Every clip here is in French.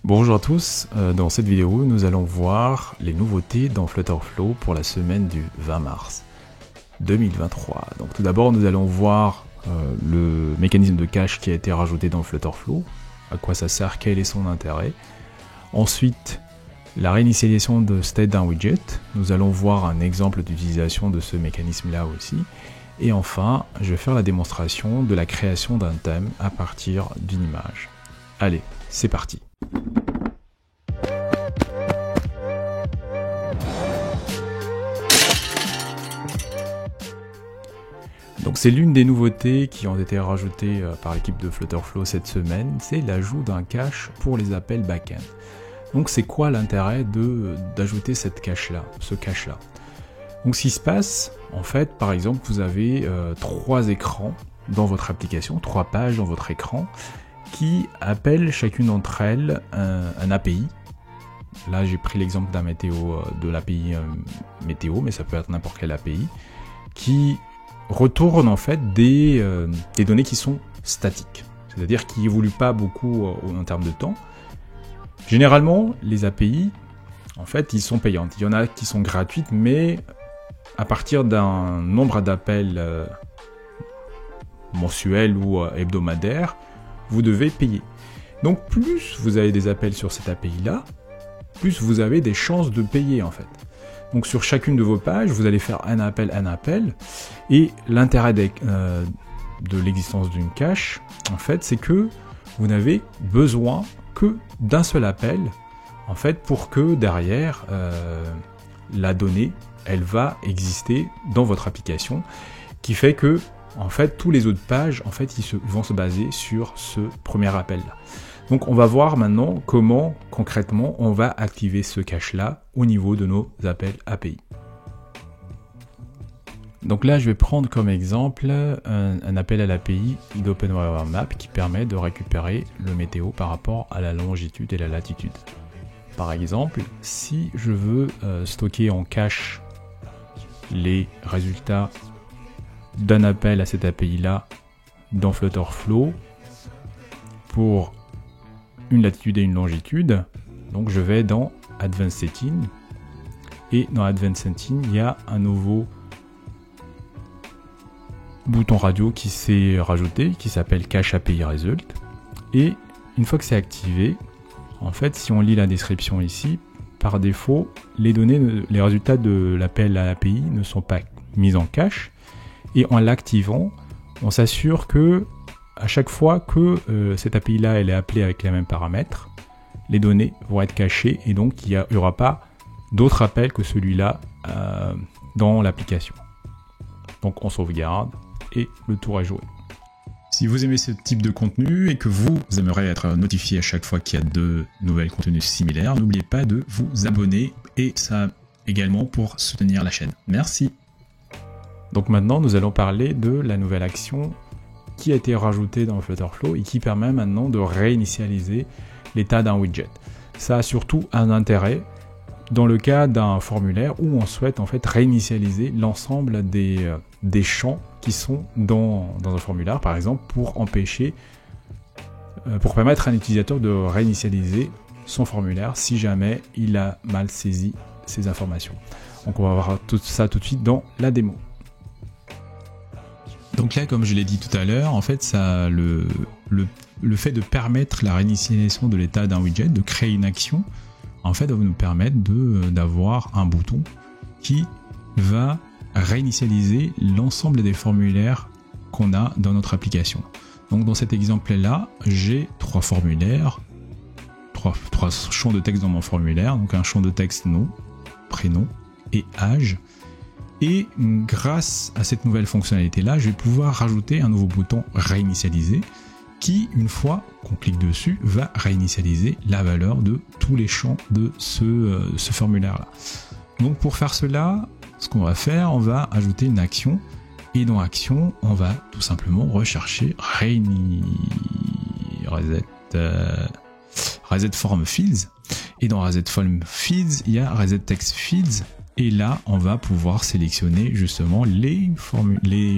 Bonjour à tous, dans cette vidéo nous allons voir les nouveautés dans Flutterflow pour la semaine du 20 mars 2023. Donc tout d'abord nous allons voir le mécanisme de cache qui a été rajouté dans Flutterflow, à quoi ça sert, quel est son intérêt. Ensuite la réinitialisation de state d'un widget, nous allons voir un exemple d'utilisation de ce mécanisme là aussi. Et enfin je vais faire la démonstration de la création d'un thème à partir d'une image. Allez, c'est parti. Donc c'est l'une des nouveautés qui ont été rajoutées par l'équipe de Flutterflow cette semaine, c'est l'ajout d'un cache pour les appels back-end. Donc c'est quoi l'intérêt d'ajouter cette cache-là, ce cache-là? Donc ce qui se passe, en fait, par exemple, vous avez 3 écrans dans votre application, 3 pages dans votre écran, qui appellent chacune d'entre elles un API. Là j'ai pris l'exemple d'un de l'API météo, mais ça peut être n'importe quelle API, qui retourne en fait des données qui sont statiques, c'est-à-dire qui évoluent pas beaucoup en termes de temps. Généralement, les API, en fait, ils sont payantes. Il y en a qui sont gratuites, mais à partir d'un nombre d'appels mensuels ou hebdomadaires, vous devez payer. Donc plus vous avez des appels sur cette API-là, plus vous avez des chances de payer en fait. Donc sur chacune de vos pages, vous allez faire un appel, et l'intérêt de l'existence d'une cache, en fait, c'est que vous n'avez besoin que d'un seul appel, en fait, pour que derrière, la donnée, elle va exister dans votre application, qui fait que, en fait, tous les autres pages, en fait, vont se baser sur ce premier appel-là. Donc on va voir maintenant comment concrètement on va activer ce cache-là au niveau de nos appels API. Donc là je vais prendre comme exemple un appel à l'API d'OpenWeatherMap qui permet de récupérer le météo par rapport à la longitude et la latitude. Par exemple, si je veux stocker en cache les résultats d'un appel à cette API-là dans Flutterflow pour une latitude et une longitude, donc je vais dans Advanced Settings, et dans Advanced Settings il y a un nouveau bouton radio qui s'est rajouté, qui s'appelle Cache API Result, et une fois que c'est activé, en fait si on lit la description ici, par défaut les résultats de l'appel à l'API ne sont pas mis en cache, et en l'activant on s'assure que à chaque fois que cette API-là elle est appelée avec les mêmes paramètres, les données vont être cachées et donc il n'y aura pas d'autres appels que celui-là dans l'application. Donc on sauvegarde et le tour est joué. Si vous aimez ce type de contenu et que vous aimeriez être notifié à chaque fois qu'il y a de nouvelles contenus similaires, n'oubliez pas de vous abonner, et ça également pour soutenir la chaîne. Merci. Donc maintenant nous allons parler de la nouvelle action qui a été rajouté dans Flutterflow et qui permet maintenant de réinitialiser l'état d'un widget. Ça a surtout un intérêt dans le cas d'un formulaire où on souhaite en fait réinitialiser l'ensemble des champs qui sont dans un formulaire, par exemple pour permettre à un utilisateur de réinitialiser son formulaire si jamais il a mal saisi ces informations. Donc on va voir tout ça tout de suite dans la démo. Donc là, comme je l'ai dit tout à l'heure, en fait, ça, le fait de permettre la réinitialisation de l'état d'un widget, de créer une action, en fait, va nous permettre d'avoir un bouton qui va réinitialiser l'ensemble des formulaires qu'on a dans notre application. Donc dans cet exemple-là, j'ai 3 formulaires, 3 champs de texte dans mon formulaire, donc un champ de texte nom, prénom et âge. Et grâce à cette nouvelle fonctionnalité-là, je vais pouvoir rajouter un nouveau bouton réinitialiser qui, une fois qu'on clique dessus, va réinitialiser la valeur de tous les champs de ce formulaire-là. Donc pour faire cela, ce qu'on va faire, on va ajouter une action, et dans action, on va tout simplement rechercher reset form fields, et dans reset form fields, il y a reset text fields. Et là, on va pouvoir sélectionner justement les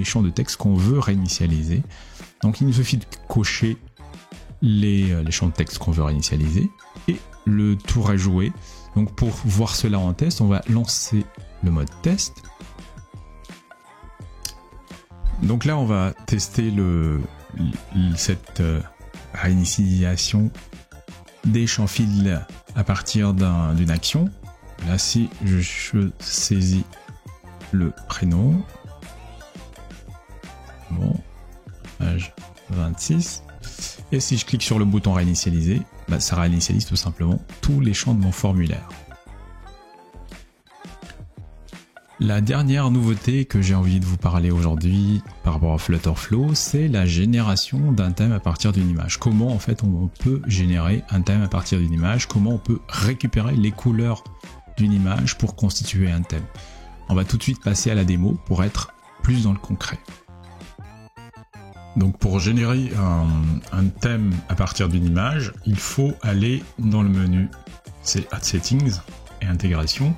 champs de texte qu'on veut réinitialiser. Donc il nous suffit de cocher les champs de texte qu'on veut réinitialiser, et le tour est joué. Donc pour voir cela en test, on va lancer le mode test. Donc là, on va tester cette réinitialisation des champs field à partir d'une action. Là, si je saisis le prénom, bon, page 26, et si je clique sur le bouton réinitialiser, bah, ça réinitialise tout simplement tous les champs de mon formulaire. La dernière nouveauté que j'ai envie de vous parler aujourd'hui par rapport à Flutterflow, c'est la génération d'un thème à partir d'une image. Comment en fait on peut générer un thème à partir d'une image, comment on peut récupérer les couleurs d'une image pour constituer un thème. On va tout de suite passer à la démo pour être plus dans le concret. Donc pour générer un thème à partir d'une image, il faut aller dans le menu, c'est Add Settings et Intégration,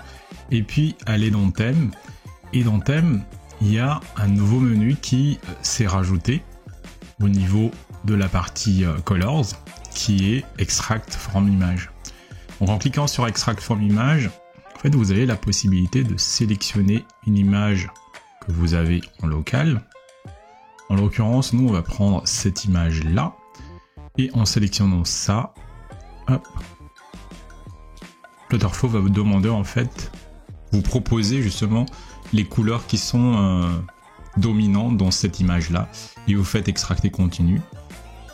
et puis aller dans Thème, et dans Thème, il y a un nouveau menu qui s'est rajouté au niveau de la partie Colors, qui est Extract from Image. Donc en cliquant sur Extract from Image, en fait vous avez la possibilité de sélectionner une image que vous avez en local. En l'occurrence, nous on va prendre cette image là, et en sélectionnant ça, hop, Flutterflow va vous demander en fait, vous proposer justement les couleurs qui sont dominantes dans cette image là, et vous faites extracter continu,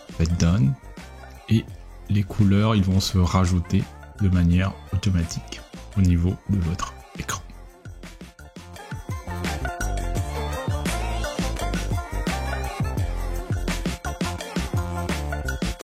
vous faites done, et les couleurs ils vont se rajouter de manière automatique au niveau de votre écran.